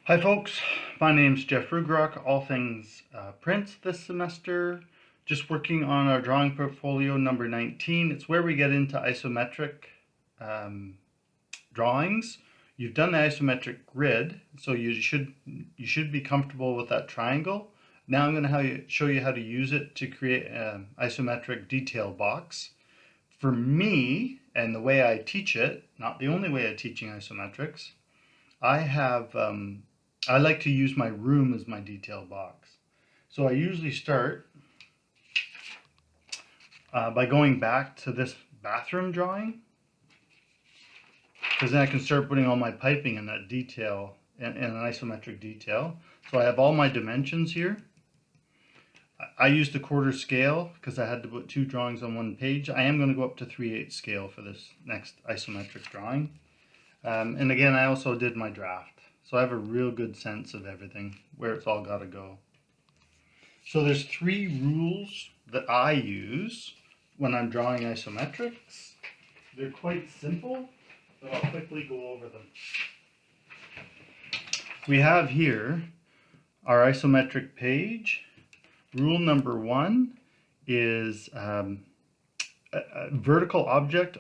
Hi folks, my name's Jeff Rugrock, all things prints this semester. Just working on our drawing portfolio number 19. It's where we get into isometric drawings. You've done the isometric grid, so you should be comfortable with that triangle. Now I'm going to show you how to use it to create an isometric detail box. For me, and the way I teach it, not the only way of teaching isometrics, I like to use my room as my detail box. So I usually start by going back to this bathroom drawing, because then I can start putting all my piping in that detail, in an isometric detail. So I have all my dimensions here. I used the quarter scale because I had to put two drawings on one page. I am going to go up to 3/8 scale for this next isometric drawing. And again, I also did my draft. So I have a real good sense of everything, where it's all got to go. So there's 3 rules that I use when I'm drawing isometrics. They're quite simple, but I'll quickly go over them. We have here our isometric page. Rule number 1 is a vertical object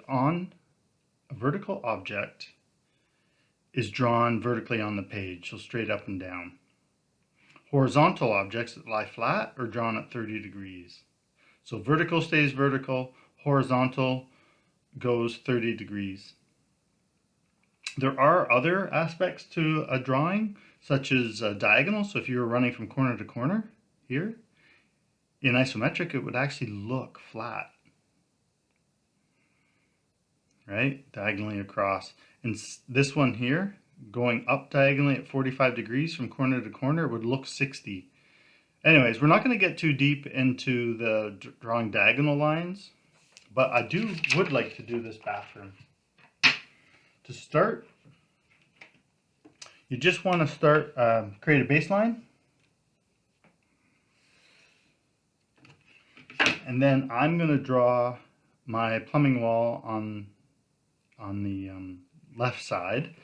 is drawn vertically on the page, so straight up and down. Horizontal objects that lie flat are drawn at 30 degrees. So vertical stays vertical, horizontal goes 30 degrees. There are other aspects to a drawing, such as diagonal. So if you were running from corner to corner here, in isometric it would actually look flat, right? Diagonally across. And this one here, going up diagonally at 45 degrees from corner to corner, would look 60. Anyways, we're not going to get too deep into the drawing diagonal lines, but I would like to do this bathroom. To start, you just want to start, create a baseline. And then I'm going to draw my plumbing wall on the left side.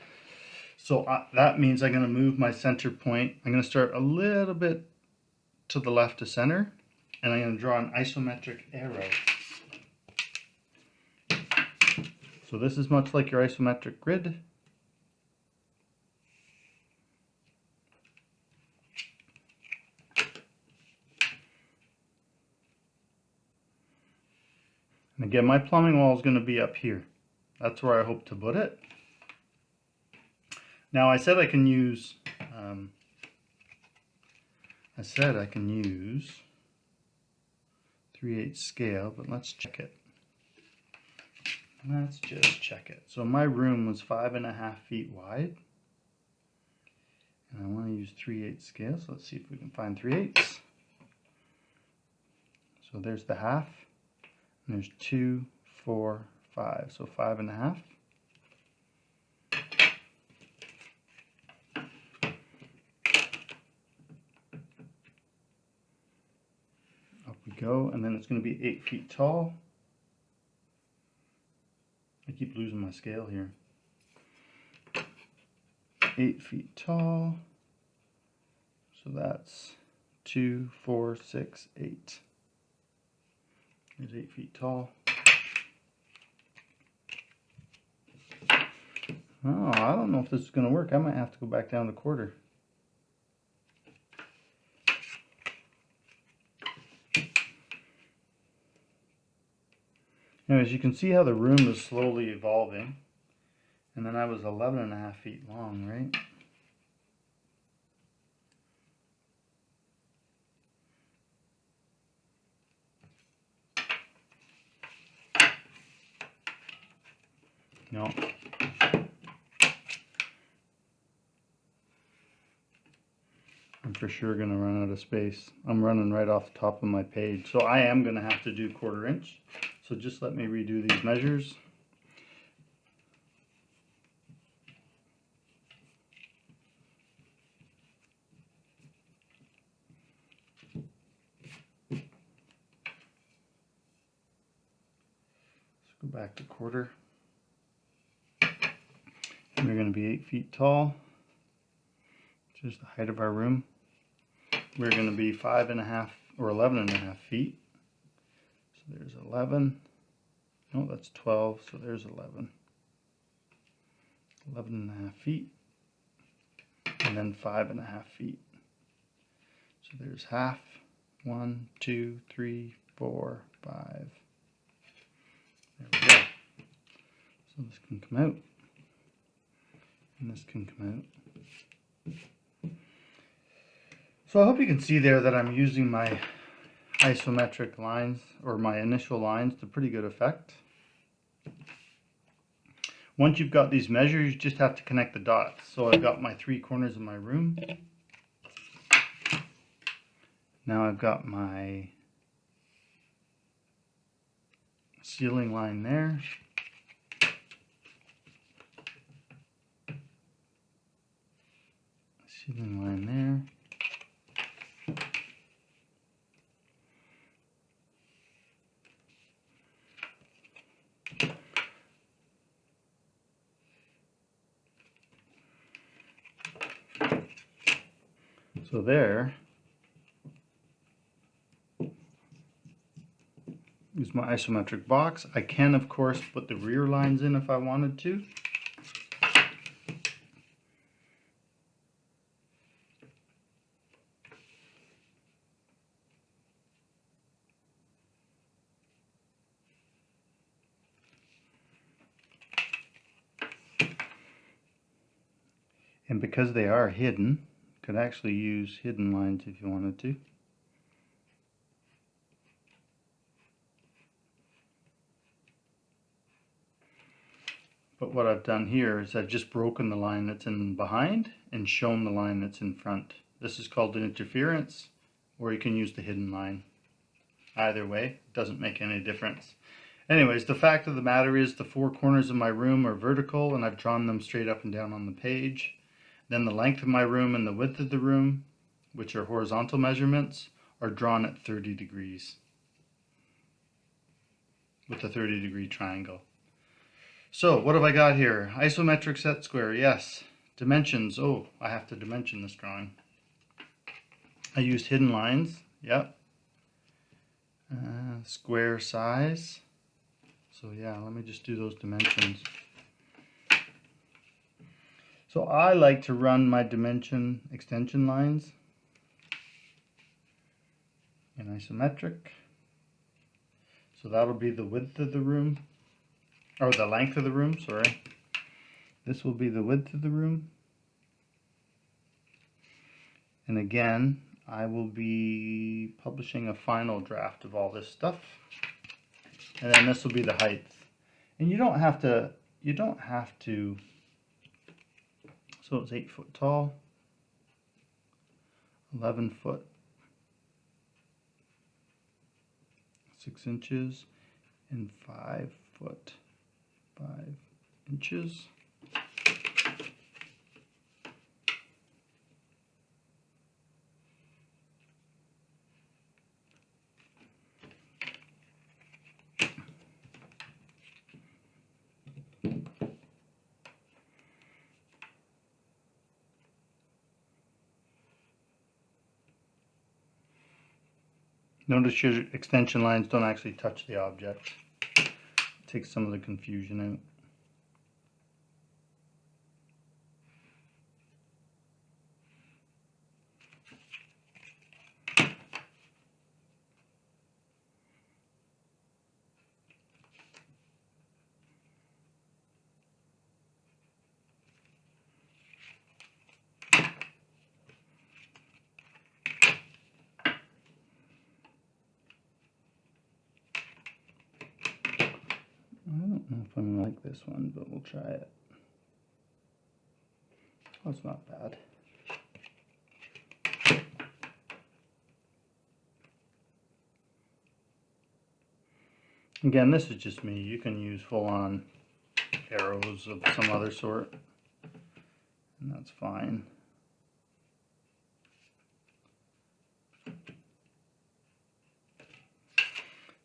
So that means I'm going to move my center point. I'm going to start a little bit to the left of center, and I'm going to draw an isometric arrow. So this is much like your isometric grid. And again, my plumbing wall is going to be up here. That's where I hope to put it. Now I said I can use 3/8 scale, but let's check it. Let's just check it. So my room was 5.5 feet wide, and I want to use 3/8 scale. So let's see if we can find 3/8. So there's the half, and there's 2, 4, 5. So 5.5. Up we go, and then it's going to be 8 feet tall. I keep losing my scale here. 8 feet tall. So that's 2, 4, 6, 8. Here's 8 feet tall. Oh, I don't know if this is going to work. I might have to go back down to quarter. Anyways, you can see how the room is slowly evolving. And then I was 11.5 feet long, right? No. I'm for sure going to run out of space. I'm running right off the top of my page. So I am going to have to do 1/4 inch. So just let me redo these measures. Let's go back to quarter. And they're going to be 8 feet tall. Here's the height of our room. We're going to be 5.5 or 11.5 feet. So there's 11. No, that's 12. So there's 11. 11.5 feet. And then 5.5 feet. So there's half. 1, 2, 3, 4, 5. There we go. So this can come out. And this can come out. So I hope you can see there that I'm using my isometric lines, or my initial lines, to pretty good effect. Once you've got these measures, you just have to connect the dots. So I've got my 3 corners of my room. Now I've got my ceiling line there. Ceiling line there. So there is my isometric box. I can, of course, put the rear lines in if I wanted to. And because they are hidden, you could actually use hidden lines if you wanted to. But what I've done here is I've just broken the line that's in behind and shown the line that's in front. This is called an interference, or you can use the hidden line. Either way, it doesn't make any difference. Anyways, the fact of the matter is the 4 corners of my room are vertical, and I've drawn them straight up and down on the page. Then the length of my room and the width of the room, which are horizontal measurements, are drawn at 30 degrees with a 30-degree triangle. So what have I got here? Isometric set square, yes. Dimensions, oh, I have to dimension this drawing. I used hidden lines, yep. Square size. So yeah, let me just do those dimensions. So I like to run my dimension extension lines in isometric. So that'll be the width of the room, or the length of the room, sorry. This will be the width of the room. And again, I will be publishing a final draft of all this stuff. And then this will be the height. And you don't have to, so it's 8 foot tall, 11 foot, 6 inches, and 5 foot, 5 inches. Notice your extension lines don't actually touch the object. It takes some of the confusion out. I don't know if I'm like this one, but we'll try it. Oh, it's not bad. Again, this is just me. You can use full-on arrows of some other sort, and that's fine.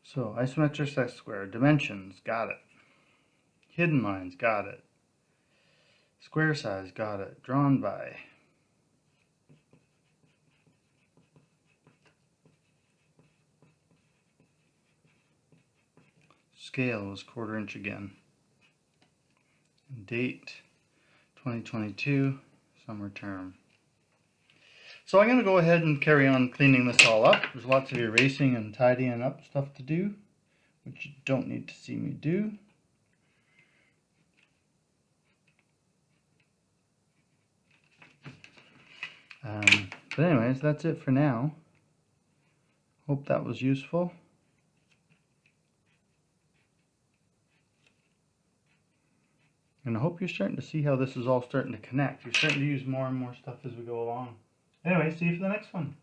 So, isometric set square, dimensions, got it. Hidden lines, got it. Square size, got it. Drawn by. scale was 1/4 inch again. And date 2022, summer term. So I'm going to go ahead and carry on cleaning this all up. There's lots of erasing and tidying up stuff to do, which you don't need to see me do. But anyways, that's it for now. Hope that was useful. And I hope you're starting to see how this is all starting to connect. You're starting to use more and more stuff as we go along. Anyway, see you for the next one.